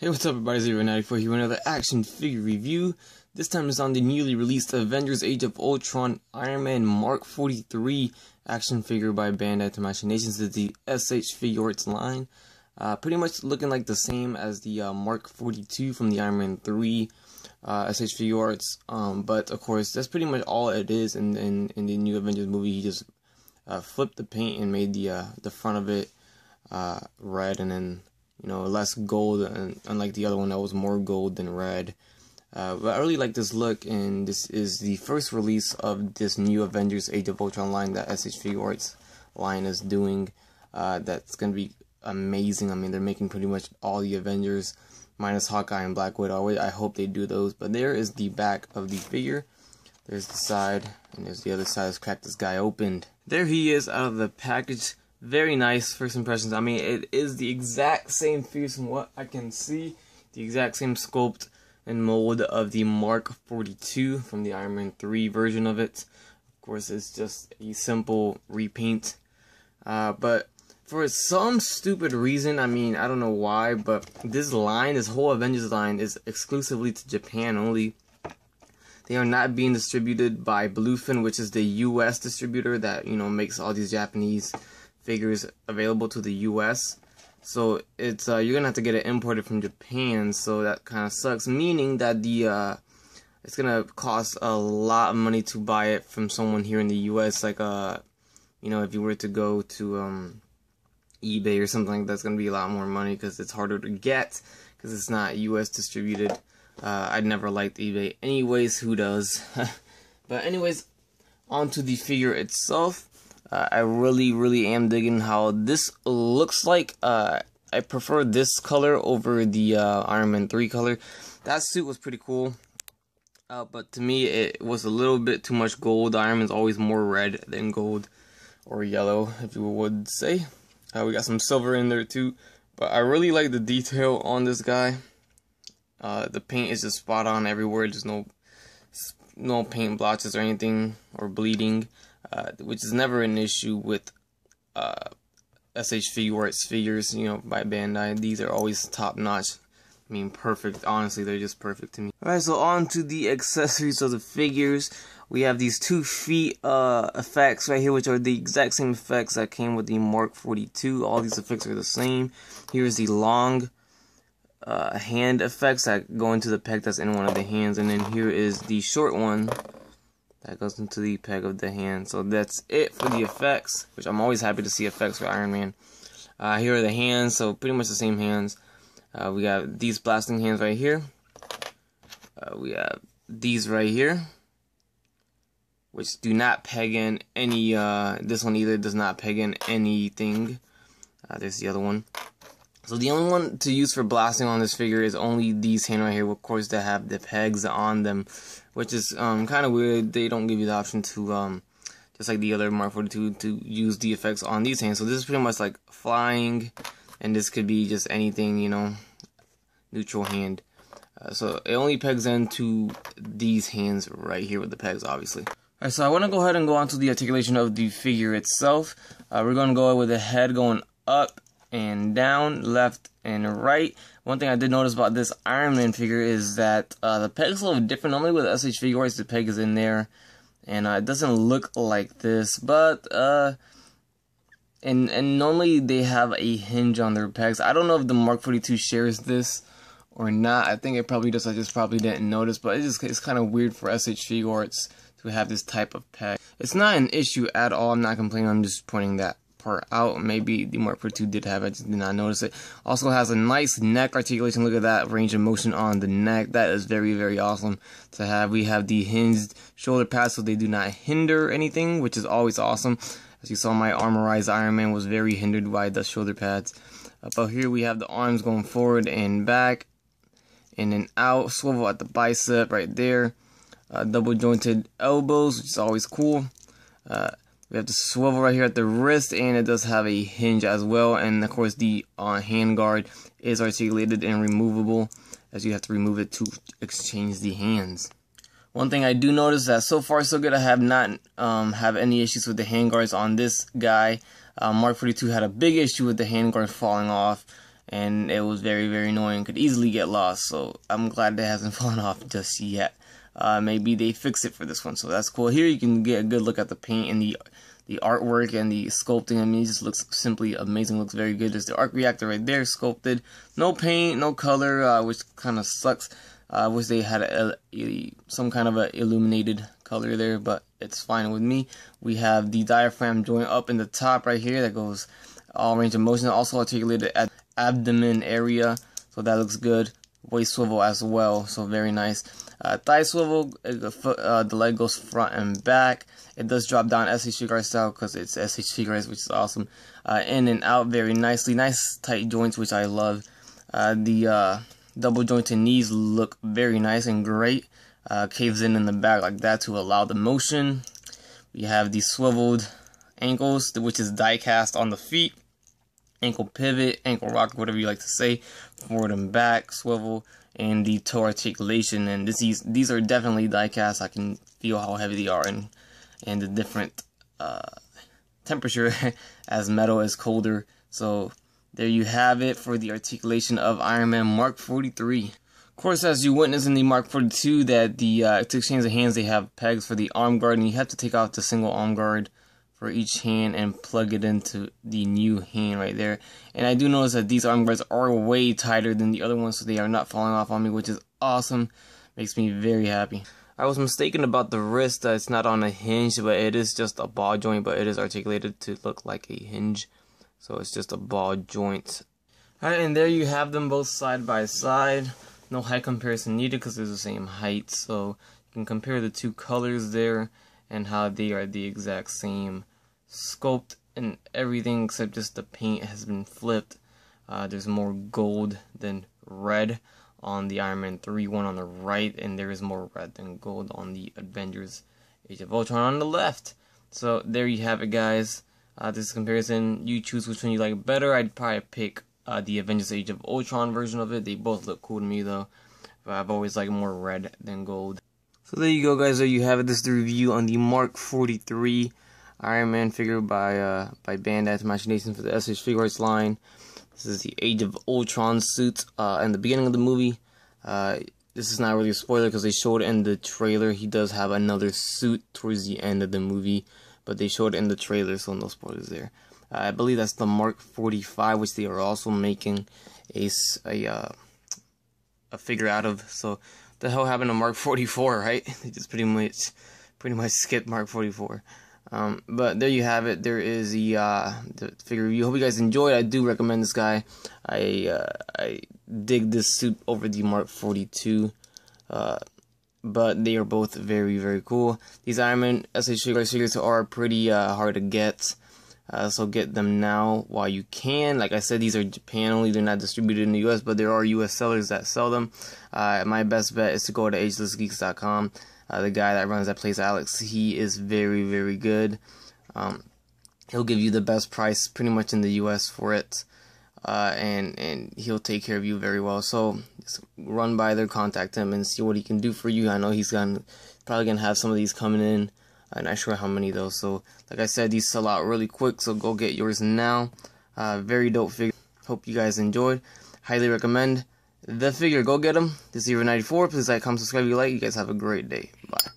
Hey, what's up everybody, 094 here with another action figure review. This time it's on the newly released Avengers Age of Ultron Iron Man Mark 43 action figure by Bandai Tamashii. This is the S.H.Figuarts line. Pretty much looking like the same as the Mark 42 from the Iron Man 3 S.H.Figuarts. But of course, that's pretty much all it is in the new Avengers movie. He just flipped the paint and made the front of it red, and then less gold, and unlike the other one that was more gold than red. But I really like this look, and this is the first release of this new Avengers Age of Ultron line that S.H.Figuarts line is doing. That's going to be amazing. I mean, they're making pretty much all the Avengers minus Hawkeye and Black Widow. I hope they do those. But there is the back of the figure. There's the side, and there's the other side. Let's crack this guy open. There he is out of the package. Very nice first impressions. I mean, it is the exact same figure from what I can see. The exact same sculpt and mold of the Mark 42 from the Iron Man 3 version of it. Of course, it's just a simple repaint. But for some stupid reason, I mean, I don't know why, but this whole Avengers line is exclusively to Japan only. They are not being distributed by Bluefin, which is the US distributor that, makes all these Japanese figures available to the US. So it's you're gonna have to get it imported from Japan, so that kind of sucks, meaning that it's gonna cost a lot of money to buy it from someone here in the US. Like if you were to go to eBay or something like that, it's gonna be a lot more money because it's harder to get because it's not US distributed. I'd never liked eBay anyways. Who does? But anyways, onto the figure itself. I really am digging how this looks like. I prefer this color over the Iron Man 3 color. That suit was pretty cool, but to me it was a little bit too much gold. Iron Man's always more red than gold, or yellow if you would say. We got some silver in there too, but I really like the detail on this guy. The paint is just spot on everywhere. There's no paint blotches or anything, or bleeding. Which is never an issue with S.H.Figuarts figures, by Bandai. These are always top notch. I mean, perfect. Honestly, they're just perfect to me. Alright, so on to the accessories of the figures. We have these 2 feet effects right here, which are the exact same effects that came with the Mark 42. All these effects are the same. Here's the long hand effects that go into the peg that's in one of the hands, and then here is the short one that goes into the peg of the hand. So that's it for the effects, which I'm always happy to see effects for Iron Man. Here are the hands, so pretty much the same hands. We got these blasting hands right here. We have these right here, which do not peg in any, this one either does not peg in anything. There's the other one. So the only one to use for blasting on this figure is only these hands right here, of course, that have the pegs on them, which is kind of weird. They don't give you the option to, just like the other Mark 42, to use the effects on these hands. So this is pretty much like flying, and this could be just anything, neutral hand. So it only pegs into these hands right here with the pegs, obviously. Alright, so I want to go ahead and go on to the articulation of the figure itself. We're going to go with the head going up and down, left and right. One thing I did notice about this Iron Man figure is that the peg's a little different. Normally with S.H.Figuarts, the peg is in there, and it doesn't look like this. But and normally they have a hinge on their pegs. I don't know if the Mark 42 shares this or not. I think it probably does. I just probably didn't notice. But it's kind of weird for S.H.Figuarts to have this type of peg. It's not an issue at all. I'm not complaining. I'm just pointing that part out. Maybe the Mark 42 did have it, I just did not notice it. Also has a nice neck articulation. Look at that range of motion on the neck. That is very awesome to have. We have the hinged shoulder pads, so they do not hinder anything, which is always awesome. As you saw, my armorized Iron Man was very hindered by the shoulder pads. But here we have the arms going forward and back, in and out, swivel at the bicep right there. Double jointed elbows, which is always cool. We have the swivel right here at the wrist, and it does have a hinge as well. And of course, the hand guard is articulated and removable, as you have to remove it to exchange the hands. One thing I do notice that so far so good, I have not have any issues with the hand guards on this guy. Mark 42 had a big issue with the hand guard falling off, and it was very, very annoying. Could easily get lost, so I'm glad that hasn't fallen off just yet. Maybe they fix it for this one, so that's cool. Here you can get a good look at the paint and the artwork and the sculpting. I mean, it just looks simply amazing. Looks very good. There's the arc reactor right there, sculpted. No paint, no color, which kind of sucks. I wish they had some kind of a illuminated color there, but it's fine with me. We have the diaphragm joint up in the top right here that goes all range of motion. Also articulated at abdomen area, so that looks good. Waist swivel as well, so very nice. Thigh swivel, the leg goes front and back. It does drop down S.H.Figuarts style because it's S.H.Figuarts, which is awesome. In and out very nicely. Nice tight joints, which I love. The double jointed knees look very nice and great. Caves in the back like that to allow the motion. We have the swiveled ankles, which is die cast on the feet. Ankle pivot, ankle rock, whatever you like to say. Forward and back swivel, and the toe articulation. And these are definitely die cast. I can feel how heavy they are and the different temperature as metal is colder. So there you have it for the articulation of Iron Man Mark 43. Of course, as you witness in the Mark 42, that to exchange the hands, they have pegs for the arm guard, and you have to take out the single arm guard for each hand and plug it into the new hand right there. And I do notice that these arm guards are way tighter than the other ones, so they are not falling off on me, which is awesome. Makes me very happy. I was mistaken about the wrist. It's not on a hinge, but it is just a ball joint, but it is articulated to look like a hinge. So it's just a ball joint. Alright, and there you have them both side by side. No height comparison needed because they're the same height. So you can compare the two colors there and how they are the exact same sculpt and everything, except just the paint has been flipped. There's more gold than red on the Iron Man 3 one on the right, and there is more red than gold on the Avengers Age of Ultron on the left. So there you have it, guys. This is comparison. You choose which one you like better. I'd probably pick the Avengers Age of Ultron version of it. They both look cool to me though, but I've always liked more red than gold. So there you go, guys. There you have it. This is the review on the Mark 43 Iron Man figure by Bandai Tamashii for the S.H.Figuarts line. This is the Age of Ultron suit in the beginning of the movie. This is not really a spoiler because they showed it in the trailer. He does have another suit towards the end of the movie, but they showed it in the trailer, so no spoilers there. I believe that's the Mark 45, which they are also making a figure out of. So the hell happened to Mark 44, right? They just pretty much skipped Mark 44. But there you have it. There is the figure review. Hope you guys enjoyed. I do recommend this guy. I dig this suit over the Mark 42. But they are both very, very cool. These Iron Man S.H.Figuarts figures are pretty hard to get. So get them now while you can. Like I said, these are Japan only. They're not distributed in the US, but there are US sellers that sell them. My best bet is to go to agelessgeeks.com. The guy that runs that place, Alex, he is very, very good. He'll give you the best price pretty much in the US for it. And he'll take care of you very well. So just run by there, contact him, and see what he can do for you. I know he's probably gonna have some of these coming in. I'm not sure how many though. So like I said, these sell out really quick, so go get yours now. Very dope figure. Hope you guys enjoyed. Highly recommend the figure. Go get them. This is Hero 94. Please like, comment, subscribe if you like. You guys have a great day. Bye.